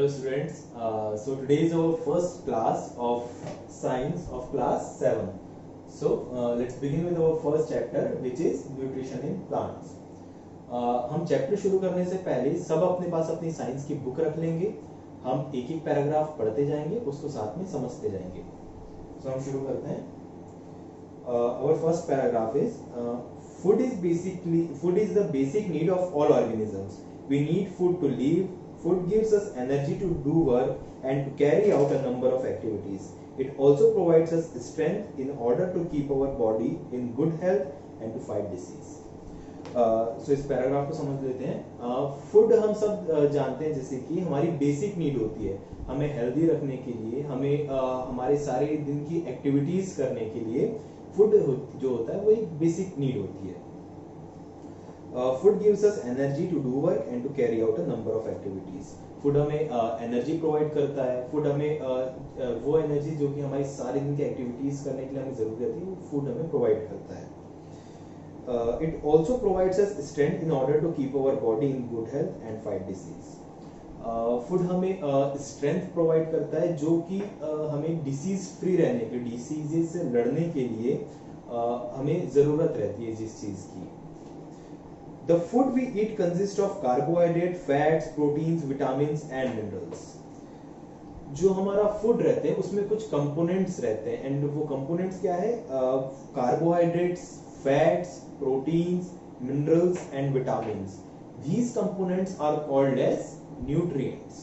Hello students. So today is our first class of science of class 7. So let's begin with our first chapter which is nutrition in plants. हम chapter शुरू करने से पहले सब अपने पास अपनी science की बुक रख लेंगे. हम एक एक पैराग्राफ पढ़ते जाएंगे, उसको साथ में समझते जाएंगे. So हम शुरू करते हैं. Our first paragraph is food is the basic need of all organisms. We need food to live. Food gives us energy to do work and to carry out a number of activities. It also provides us strength in order to keep our body in good health and to fight disease. So इस paragraph को समझ लेते हैं. Food हम सब जानते हैं जैसे कि हमारी बेसिक नीड होती है. हमें हेल्दी रखने के लिए, हमें हमारे सारे दिन की एक्टिविटीज करने के लिए फूड जो होता है वो एक बेसिक नीड होती है. Food gives us energy to do work and to carry out a number of activities. Food हमें एनर्जी प्रोवाइड करता है. फूड हमें वो एनर्जी जो कि हमारी सारे दिन की एक्टिविटीज करने के लिए हमें जरूरत रहती है वो फूड हमें प्रोवाइड करता है. It also provides us strength in order to keep our body in good health and fight disease. Food हमें स्ट्रेंथ प्रोवाइड करता है जो कि हमें डिसीज फ्री रहने के, डिसीजेस से लड़ने के लिए हमें जरूरत रहती है जिस चीज की. The food we eat consists of carbohydrate, fats, proteins, vitamins and minerals. जो हमारा फूड रहते हैं उसमें कुछ कंपोनेंट्स रहते हैं एंड वो कंपोनेंट्स क्या है? Carbohydrates, fats, proteins, minerals and vitamins. These components are called as nutrients.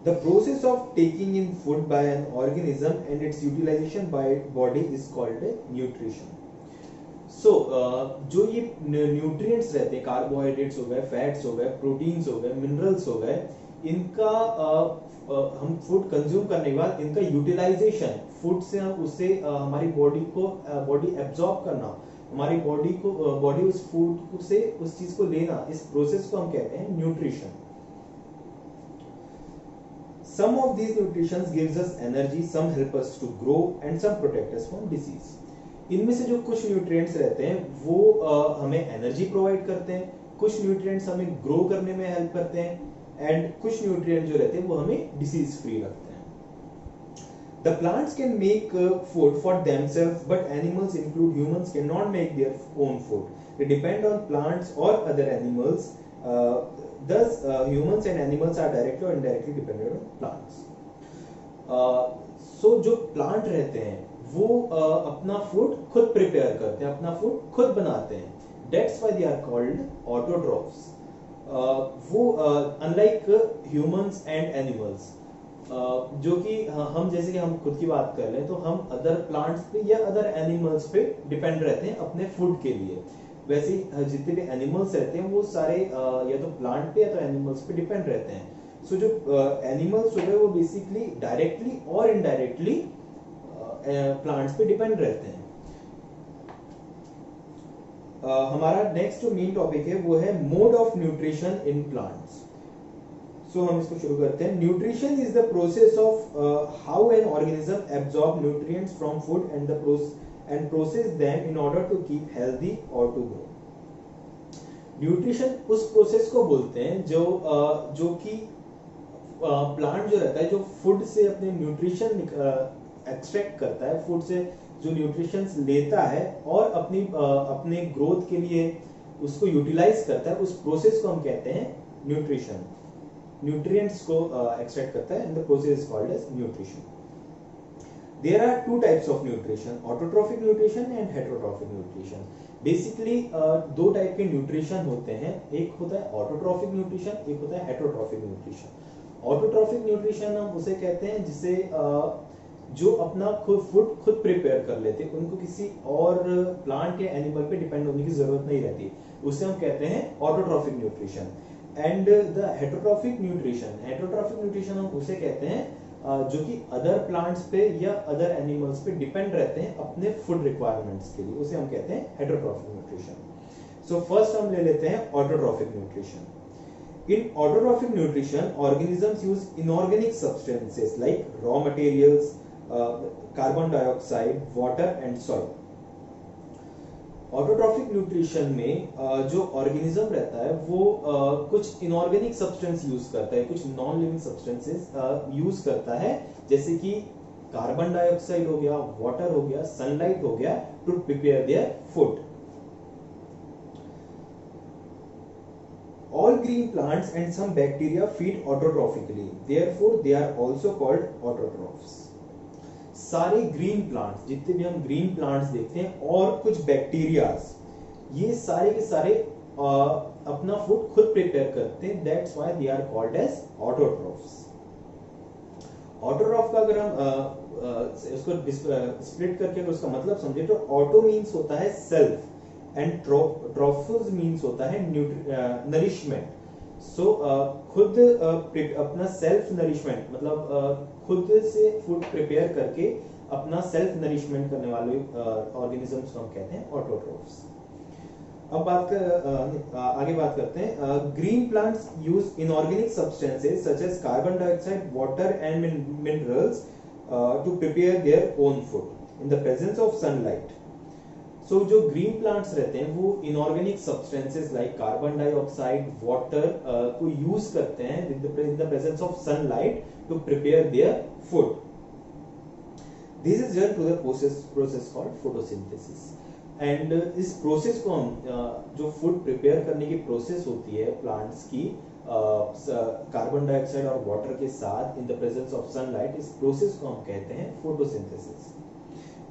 The process of taking in food by an organism and its utilization by body is called nutrition. So, जो ये nutrients रहते हैं, carbohydrates हो गए, fats हो गए, proteins हो गए, मिनरल्स हो गए, इनका हम फूड कंज्यूम करने के बाद इनका यूटिलाइजेशन, फूड से हम उससे हमारी बॉडी एब्जॉर्ब करना, हमारी बॉडी उस फूड से उस चीज को लेना, इस प्रोसेस को हम कहते हैं nutrition. Some of these nutritions gives us energy, some help us to grow and some protect us from disease. इनमें से जो कुछ न्यूट्रिएंट्स रहते हैं वो हमें एनर्जी प्रोवाइड करते हैं, कुछ न्यूट्रिएंट्स हमें ग्रो करने में हेल्प करते हैं एंड कुछ न्यूट्रिएंट जो रहते हैं वो हमें डिसीज फ्री रखते हैं. The plants can make food for themselves but animals include humans can not make their own food. They depend on plants और other animals. Thus, humans and animals are directly or indirectly dependent on plants. So जो plant रहते हैं वो अपना food खुद prepare करते हैं, अपना फूड खुद बनाते हैं. That's why they are called autotrophs. वो unlike humans and animals, जो कि हम जैसे कि हम खुद की बात कर रहे हैं तो हम अदर प्लांट्स पे या अदर एनिमल्स पे डिपेंड रहते हैं अपने फूड के लिए. वैसे जितने भी एनिमल्स रहते हैं वो सारे या तो प्लांट पे या तो एनिमल्स पे डिपेंड रहते हैं. सो जो एनिमल्स हो गए वो बेसिकली डायरेक्टली और इनडायरेक्टली प्लांट्स पे डिपेंड रहते हैं. हमारा नेक्स्ट जो मेन टॉपिक है वो है mode of nutrition in plants. So हम इसको शुरू करते हैं. Nutrition is the process of how an organism absorb nutrients from food and process them in order to keep healthy or to grow. Nutrition उस process को बोलते हैं जो कि प्लांट जो रहता है जो फूड से अपने न्यूट्रिशन एक्सट्रैक्ट करता है, फूड से जो न्यूट्रिशंस लेता है और अपने ग्रोथ के लिए उसको यूटिलाइज करता है, उस प्रोसेस को हम कहते हैं न्यूट्रिशन. न्यूट्रिएंट्स को एक्सट्रैक्ट करता है and the process is called as nutrition. There are two types of nutrition, autotrophic nutrition and heterotrophic nutrition. Basically दो टाइप के न्यूट्रिशन होते हैं. एक होता है ऑटोट्रॉफिक न्यूट्रिशन, एक होता है हेटरोट्रॉफिक न्यूट्रिशन. ऑटोट्रॉफिक न्यूट्रिशन हम उसे कहते हैं जिसे जो अपना फूड खुद प्रिपेयर कर लेते हैं, उनको किसी और प्लांट या एनिमल पे डिपेंड होने की जरूरत नहीं रहती, उसे हम कहते हैं autotrophic nutrition. And the heterotrophic nutrition हम उसे कहते हैं जो कि अदर प्लांट्स पे या अदर एनिमल्स पे डिपेंड रहते हैं अपने फूड रिक्वायरमेंट्स के लिए, उसे हम कहते हैं हेटरोट्रॉफिक न्यूट्रिशन. सो फर्स्ट हम ले लेते हैं autotrophic nutrition. In autotrophic nutrition organisms use inorganic substances like raw materials, carbon dioxide, water and soil. Autotrophic nutrition में जो ऑर्गेनिज्म रहता है वो कुछ इनऑर्गेनिक सब्सटेंस यूज करता है, कुछ नॉन लिविंग सब्सटेंसेस यूज करता है, जैसे कि कार्बन डाइऑक्साइड हो गया, वाटर हो गया, सनलाइट हो गया, to prepare their food. All green plants and some bacteria feed autotrophically. Therefore, they are also called autotrophs. सारे ग्रीन प्लांट्स, जितने भी हम ग्रीन प्लांट्स देखते हैं और कुछ बैक्टीरियाज, ये सारे के सारे अपना फूड खुद प्रिपेयर करते हैं. That's why they are called as autotrophs. Autotroph का अगर हम इसको स्प्लिट करके अगर उसका मतलब समझे तो ऑटो मीन्स होता है सेल्फ एंड ट्रॉफस मीन्स होता है नरिशमेंट. सो खुद अपना सेल्फ नरिशमेंट मतलब खुद से फूड प्रिपेयर करके अपना सेल्फ नरिशमेंट करने वाले ऑर्गेनिजम्स को हम कहते हैं ऑटोट्रॉफ्स. अब आगे बात करते हैं. Green plants use inorganic substances such as carbon dioxide, water and minerals to prepare their own food in the presence of sunlight. So जो ग्रीन प्लांट्स रहते हैं वो inorganic substances like carbon dioxide, water को use करते हैं in the presence of sunlight to prepare their food. This is done through the process called photosynthesis. And इस process को हम जो फूड प्रिपेयर करने की प्रोसेस होती है प्लांट्स की कार्बन डाइऑक्साइड और वाटर के साथ इन द प्रेजेंस ऑफ सनलाइट, इस प्रोसेस को हम कहते हैं फोटोसिंथेसिस.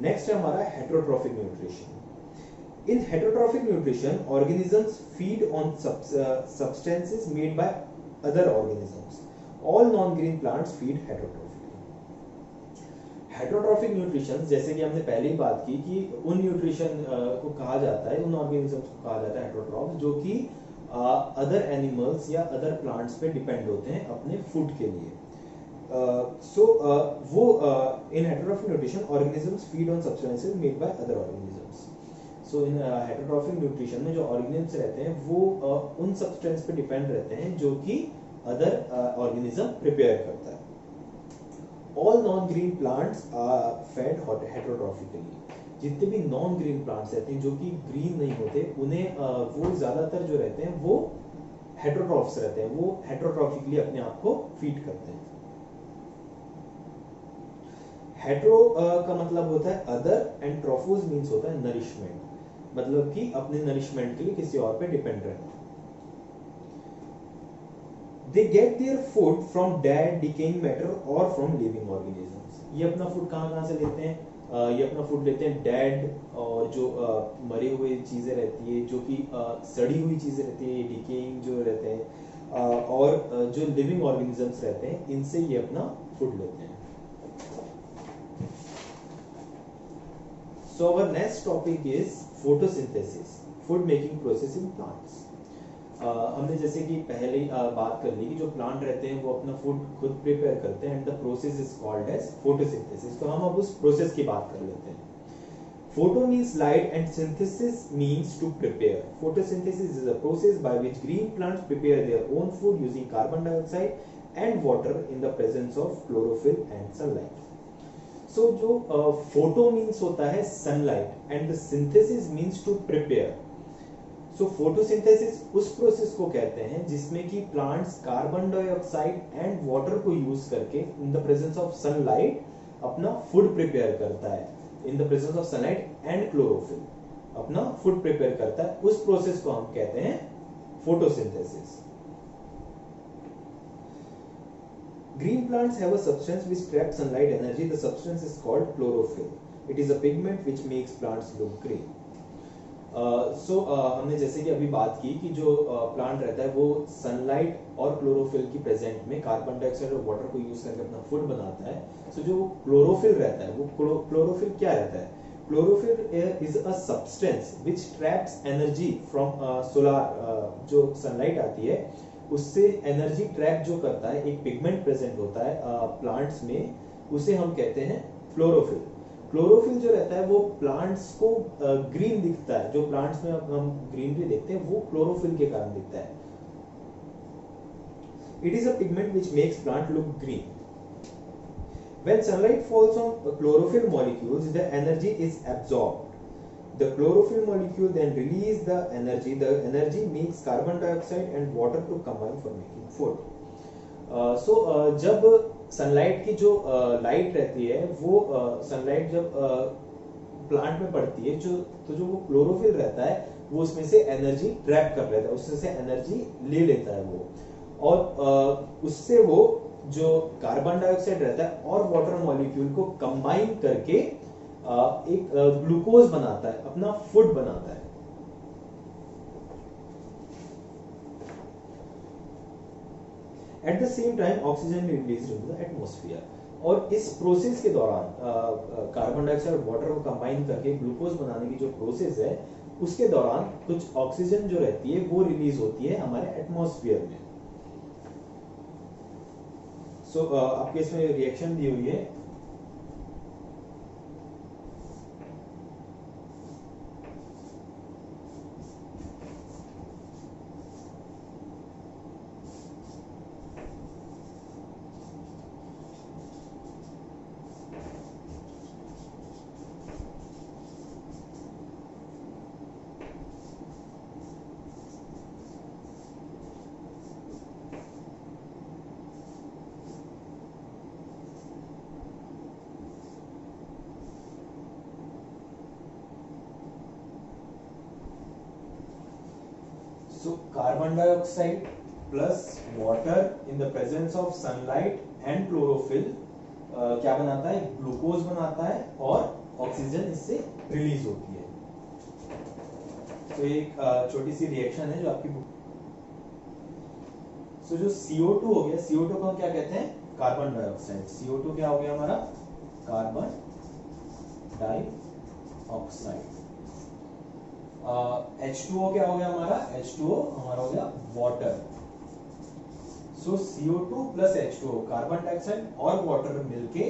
नेक्स्ट है हमारा heterotrophic nutrition. In heterotrophic nutrition, organisms feed on substances made by other organisms. All non-green plants feed heterotrophically. Heterotrophic nutrition, जैसे कि हमने पहले ही बात की कि उन न्यूट्रिशन को कहा जाता है, उन ऑर्गेनिजम्स को कहा जाता है हेटेरोट्रॉफ्स, जो कि अदर एनिमल्स या अदर प्लांट्स पे डिपेंड होते हैं अपने फूड के लिए. वो in heterotrophic nutrition organisms feed on substances made by other organisms. So in heterotrophic nutrition में जो ऑर्गेनिजम्स रहते हैं वो उन सब्सटेंस पे डिपेंड रहते हैं जो कि अदर ऑर्गेनिज्म प्रिपेयर करता है. All non green plants are fed heterotrophically. जितने भी नॉन ग्रीन प्लांट्स रहते हैं जो कि ग्रीन नहीं होते, उन्हें वो ज्यादातर जो रहते हैं वो हेटेरोट्रॉफ्स रहते हैं, वो हेटेरोट्रॉफिकली अपने आप को फीड करते हैं. हेटेरो का मतलब होता है अदर एंड ट्रॉफोस मीन्स होता है नरिशमेंट, मतलब कि अपने नरिशमेंट के लिए किसी और पे डिपेंड रहना. They get their food from dead decaying matter और फ्रॉम लिविंग ऑर्गेनिजम्स. ये अपना फूड कहाँ से लेते हैं? ये अपना फूड लेते हैं डेड और जो मरे हुए चीजें रहती है, जो कि सड़ी हुई चीजें रहती है, डिकेइंग जो रहते हैं, और जो लिविंग ऑर्गेनिजम्स रहते हैं, इनसे ये अपना फूड लेते हैं. So our next topic is photosynthesis, food making process in plants. हमने जैसे कि पहले बात कर ली कि जो प्लांट रहते हैं वो अपना फूड खुद प्रिपेयर करते हैं and the process is called as photosynthesis. तो हम अब उस प्रोसेस की बात कर लेते हैं. Photo means light and synthesis means to prepare. Photosynthesis is a process by which green plants prepare their own food using carbon dioxide and water in the presence of chlorophyll and sunlight. So जो photo means होता है sunlight and the synthesis means to prepare. So photosynthesis उस process को कहते हैं जिसमें कि plants carbon dioxide and water को यूज करके इन द प्रेजेंस ऑफ सनलाइट अपना फूड प्रिपेयर करता है. इन the presence of sunlight and chlorophyll अपना फूड प्रिपेयर करता है. उस प्रोसेस को हम कहते हैं photosynthesis. Green plants have a substance which traps sunlight energy. The substance is called chlorophyll. It is a pigment which makes plants look green. हमने जैसे कि अभी बात की कि जो प्लांट रहता है वो सनलाइट और क्लोरोफिल की प्रेजेंट में कार्बन डाइऑक्साइड और वाटर को यूज करके अपना फूड बनाता है. जो क्लोरोफिल रहता है वो क्लोरोफिल क्या रहता है? Chlorophyll is a substance which traps energy from solar. जो सनलाइट आती है उससे एनर्जी ट्रैप जो करता है, एक पिगमेंट प्रेजेंट होता है प्लांट्स में, उसे हम कहते हैं क्लोरोफिल. क्लोरोफिल जो रहता है वो प्लांट्स को ग्रीन दिखता है. जो प्लांट्स में हम ग्रीनरी देखते हैं वो क्लोरोफिल के कारण दिखता है. It is a pigment which makes plant look green. When sunlight falls on chlorophyll molecules, the energy is absorbed. The chlorophyll molecule then release the energy. The energy makes carbon dioxide and water to combine for making food. जब sunlight की जो light रहती है वो sunlight जब plant में पड़ती है जो वो क्लोरोफिल रहता है वो उसमें से एनर्जी ट्रैप कर लेता है, उससे से एनर्जी ले लेता है वो, और उससे वो जो कार्बन डाइऑक्साइड रहता है और वाटर मॉलिक्यूल को कंबाइन करके एक ग्लूकोज बनाता है, अपना फूड बनाता है. At the same time oxygen release in the atmosphere. और इस प्रोसेस के दौरान कार्बन डाइऑक्साइड और वाटर को कंबाइन करके ग्लूकोज बनाने की जो प्रोसेस है उसके दौरान कुछ ऑक्सीजन जो रहती है वो रिलीज होती है हमारे एटमॉस्फेयर में. आपके इसमें रिएक्शन दी हुई है. So carbon dioxide plus water in the presence of sunlight and chlorophyll क्या बनाता है, ग्लूकोज बनाता है और ऑक्सीजन इससे रिलीज होती है. तो एक छोटी सी रिएक्शन है जो आपकी बुक. जो CO2 हो गया, CO2 को क्या कहते हैं, कार्बन डाइऑक्साइड. CO2 क्या हो गया हमारा, कार्बन डाइऑक्साइड. H2O क्या हो गया हमारा, H2O हमारा हो गया water. CO2 plus H2O, carbon dioxide और वाटर मिलके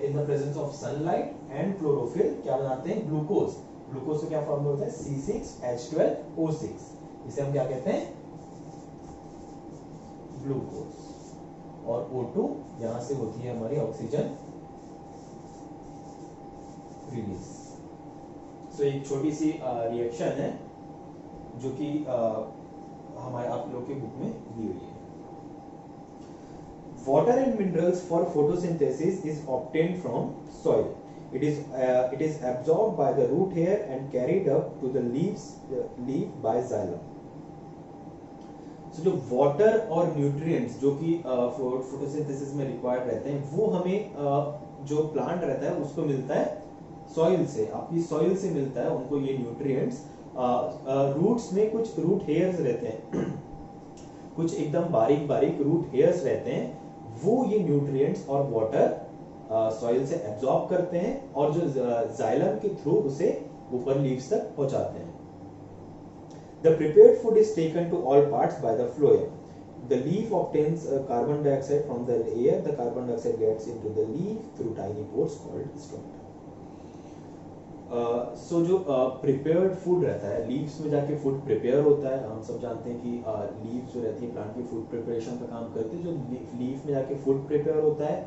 इन the presence of sunlight and chlorophyll क्या बनाते हैं, ग्लूकोज. ग्लूकोज का क्या फॉर्मूला होता है, C6H12O6. इसे हम क्या कहते हैं, ग्लूकोज. और O2 यहां से होती है हमारी ऑक्सीजन रिलीज. एक छोटी सी रिएक्शन है जो कि हमारे आप लोग के बुक में दी हुई है. Water and minerals for photosynthesis is obtained from soil. It is absorbed by the root hair and carried up to the leaf by xylem. जो वाटर और न्यूट्रिएंट्स जो कि फोटोसिंथेसिस में रिक्वायर्ड रहते हैं वो हमें जो प्लांट रहता है उसको मिलता है सॉइल से. आपकी सॉइल से मिलता है उनको ये न्यूट्रिएंट्स. रूट्स में कुछ रूट हेयर्स रहते हैं कुछ एकदम बारीक बारीक रूट हेयर्स रहते हैं, वो ये न्यूट्रिएंट्स और वाटर सॉइल से एब्जॉर्ब करते हैं और जो जाइलम के थ्रू उसे ऊपर लीव्स तक पहुंचाते हैं. The prepared food is taken to all parts by the phloem. The leaf obtains carbon dioxide from the air. The carbon dioxide gets into the leaf through tiny pores called stomata. जो prepared food रहता है, leaves में जाके food prepare होता है. हम सब जानते हैं कि लीव्स जो रहती है प्लांट की फूड प्रिपरेशन का काम करती है. जो लीफ में जाके फूड प्रिपेयर होता है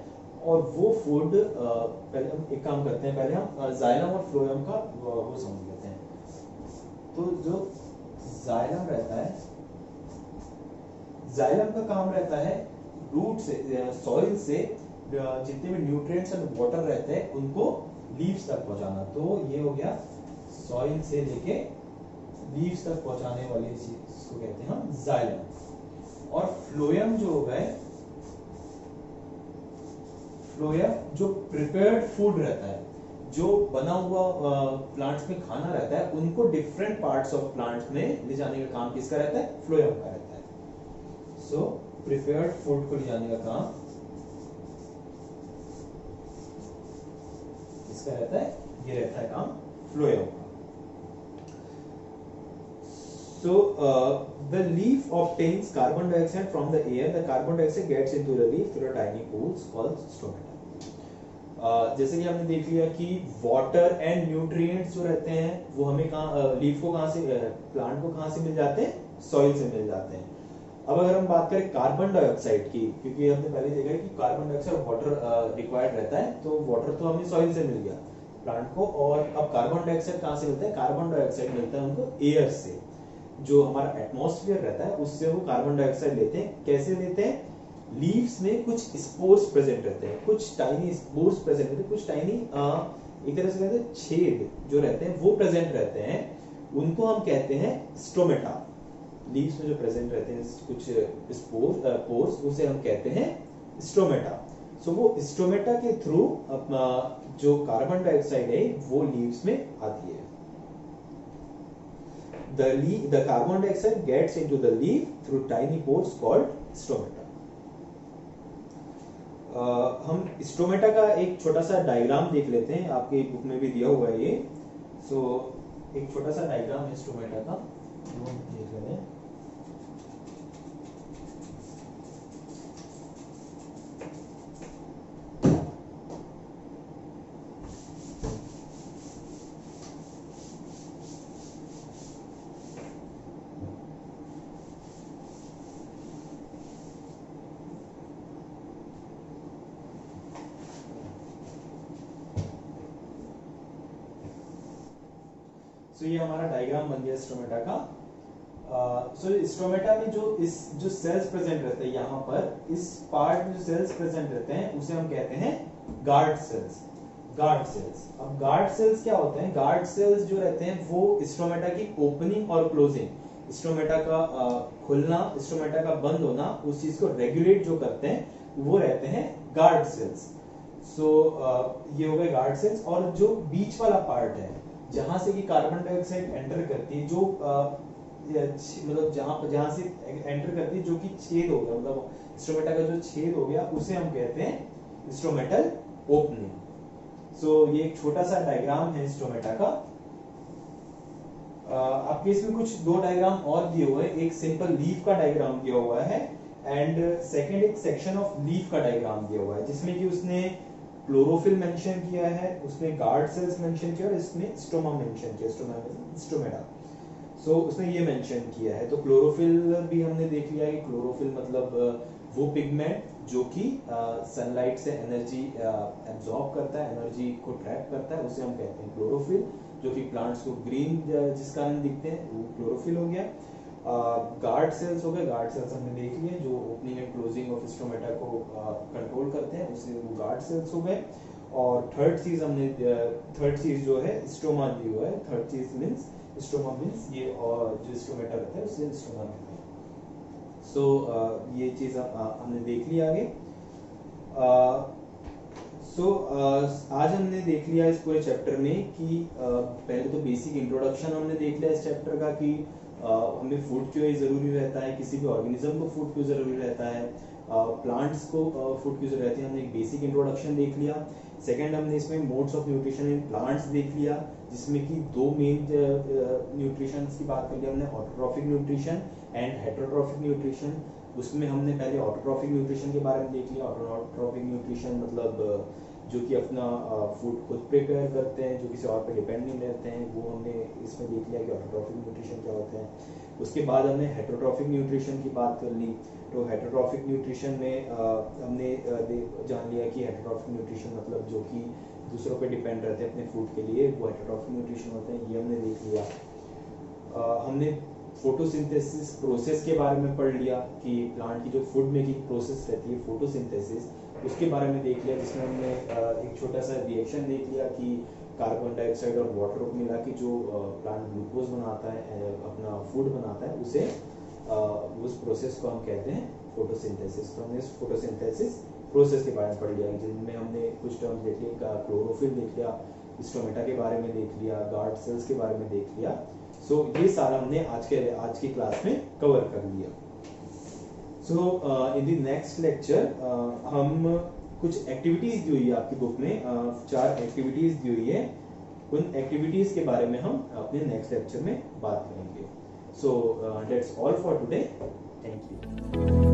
और वो फूड पहले हम एक काम करते हैं, पहले हम जाइलम और फ्लोएम का वो समझ लेते हैं. तो जो जाइलम रहता है, जाइलम का काम रहता है रूट से, सॉइल से जितने भी न्यूट्रिएंट्स एंड वाटर रहते हैं उनको लीव्स तक पहुंचाना. तो ये हो गया सॉइल से लेके लीव्स तक पहुंचाने वाली चीज को कहते हैं हम जाइलम. और फ्लोएम जो हो गए, फ्लोएम जो प्रिपेयर्ड फूड रहता है, जो बना हुआ प्लांट्स में खाना रहता है, उनको डिफरेंट पार्ट्स ऑफ प्लांट्स में ले जाने का काम किसका रहता है, फ्लोएम का रहता है. सो प्रिपेयर्ड फूड को ले जाने का काम किसका रहता है, ये रहता है काम फ्लोएम का. So the leaf obtains carbon dioxide from the air. The carbon dioxide gets into the leaf through tiny pools called stomata. जैसे कि हमने देख लिया कि वाटर एंड न्यूट्रिएंट्स जो रहते हैं वो हमें लीफ को कहां से, प्लांट को कहां से मिल जाते हैं, सॉइल से मिल जाते हैं. अब अगर हम बात करें कार्बन डाइऑक्साइड की, क्योंकि हमने पहले देखा है कि कार्बन डाइऑक्साइड वाटर रिक्वायर्ड रहता है, तो वाटर तो हमें सॉइल से मिल गया. प्लांट को। और अब कार्बन डाइऑक्साइड कहाँ से मिलता है? कार्बन डाइऑक्साइड मिलता है उनको एयर से, जो हमारा एटमॉस्फेयर रहता है उससे वो कार्बन डाइऑक्साइड लेते हैं। कैसे लेते हैं? लीव्स में कुछ स्पोर्स प्रेजेंट रहते हैं, कुछ टाइनी स्पोर्स प्रेजेंट रहते हैं, कुछ टाइनी एक तरह से कहते हैं छेद जो रहते हैं वो प्रेजेंट रहते हैं, उनको हम कहते हैं स्टोमेटा। लीव्स में जो प्रेजेंट रहते हैं कुछ पोर्स, उसे हम कहते हैं स्टोमेटा। सो वो स्टोमेटा के थ्रू अपना जो कार्बन डाइऑक्साइड है वो लीव्स में आती है। The carbon dioxide gets into the leaf through tiny pores called stomata. हम स्टोमेटा का एक छोटा सा डायग्राम देख लेते हैं, आपके बुक में भी दिया हुआ है ये। सो एक छोटा सा डायग्राम है स्टोमेटा का, वो देख लेते हैं। सो ये हमारा डायग्राम बन गया स्टोमेटा का। सो स्टोमेटा में जो सेल्स प्रेजेंट रहते हैं, यहाँ पर इस पार्ट में जो सेल्स प्रेजेंट रहते हैं उसे हम कहते हैं गार्ड सेल्स। गार्ड सेल्स, अब गार्ड सेल्स क्या होते हैं? गार्ड सेल्स जो रहते हैं वो स्टोमेटा की ओपनिंग और क्लोजिंग, स्टोमेटा का खुलना, स्टोमेटा का बंद होना, उस चीज को रेगुलेट जो करते हैं वो रहते हैं गार्ड सेल्स। सो ये हो गए गार्ड सेल्स। और जो बीच वाला पार्ट है जहां से कि कार्बन डाइऑक्साइड एंटर करती है, जो मतलब जहां से एंटर करती है, जो कि छेद हो गया, मतलब स्टोमेटा का जो छेद हो गया उसे हम कहते हैं स्टोमेटल ओपनिंग। सो ये एक छोटा सा डायग्राम है स्टोमेटा का। आपके इसमें कुछ दो डायग्राम और दिए हुए हैं, एक सिंपल लीफ का डायग्राम दिया हुआ है एंड सेकंड एक सेक्शन ऑफ लीफ का डायग्राम दिया हुआ है, जिसमें कि उसने क्लोरोफिल मेंशन किया है, उसने गार्ड सेल्स मेंशन किया और इसमें स्टोमा मेंशन किया, स्टोमेटा। सो उसने ये मेंशन किया है। तो क्लोरोफिल भी हमने देख लिया है। क्लोरोफिल मतलब वो पिगमेंट जो कि सनलाइट से एनर्जी एब्जॉर्ब करता है, एनर्जी को ट्रैप करता है, उसे हम कहते हैं क्लोरोफिल, जो कि प्लांट्स को ग्रीन जिस कारण दिखते हैं वो क्लोरोफिल हो गया। गार्ड सेल्स हो गए, गार्ड सेल्स हमने देख लिए जो opening and closing of stomata को कंट्रोल करते हैं, उसे वो गार्ड सेल्स हो गए। और थर्ड चीज जो है स्टोमा दी हुआ है। थर्ड चीज मींस स्टोमा मींस ये और जो स्टोमेटा रहता है उसे स्टोमा कहते हैं। सो ये चीज हमने देख लिया आगे। आज हमने देख लिया इस पूरे चैप्टर में कि पहले तो बेसिक इंट्रोडक्शन हमने देख लिया इस चैप्टर का कि हमें फूड क्यों जरूरी रहता है, किसी भी ऑर्गेनिज्म को फूड क्यों जरूरी रहता है, प्लांट्स को फूड क्यों जरूरत रहती है। हमने एक बेसिक इंट्रोडक्शन देख लिया। सेकंड हमने इसमें modes of nutrition in plants देख लिया, जिसमें कि दो मेन न्यूट्रिशन की बात कर लिया हमने, autotrophic nutrition and heterotrophic nutrition. उसमें हमने पहले ऑटोट्रॉफिक न्यूट्रिशन के बारे में देख लिया। ऑटोट्रॉफिक न्यूट्रिशन मतलब जो कि अपना फूड खुद प्रिपेयर करते हैं, जो किसी और पे डिपेंड नहीं रहते हैं, वो हमने इसमें देख लिया कि ऑटोट्रॉफिक न्यूट्रिशन क्या होते हैं। उसके बाद हमने हेटेरोट्रॉफिक न्यूट्रिशन की बात कर ली। तो हेटेरोट्रॉफिक न्यूट्रिशन में हमने जान लिया कि हेटेरोट्रॉफिक न्यूट्रिशन मतलब जो कि दूसरों पे डिपेंड रहते हैं अपने फूड के लिए, वो हेटेरोट्रॉफिक न्यूट्रिशन होते हैं, ये हमने देख लिया। हमने फोटोसिंथेसिस प्रोसेस के बारे में पढ़ लिया कि प्लांट की जो फूड मेकिंग प्रोसेस रहती है फोटोसिंथेसिस, उसके बारे में देख लिया, जिसमें हमने एक छोटा सा रिएक्शन देख लिया कि कार्बन डाइऑक्साइड और वाटर को मिला के जो प्लांट ग्लूकोज बनाता है, अपना फूड बनाता है, उसे उस प्रोसेस को हम कहते हैं फोटोसिंथेसिस। तो हमने इस फोटोसिंथेसिस प्रोसेस के बारे में पढ़ लिया, जिनमें हमने कुछ टर्म्स देख लिए, क्लोरोफिल देख लिया, स्टोमेटा के बारे में देख लिया, गार्ड सेल्स के बारे में देख लिया। सो ये सारा हमने आज की क्लास में कवर कर लिया। सो इन द नेक्स्ट लेक्चर हम कुछ एक्टिविटीज दी हुई है आपकी बुक में, 4 एक्टिविटीज दी हुई है, उन एक्टिविटीज के बारे में हम अपने नेक्स्ट लेक्चर में बात करेंगे। So that's all for today, thank you.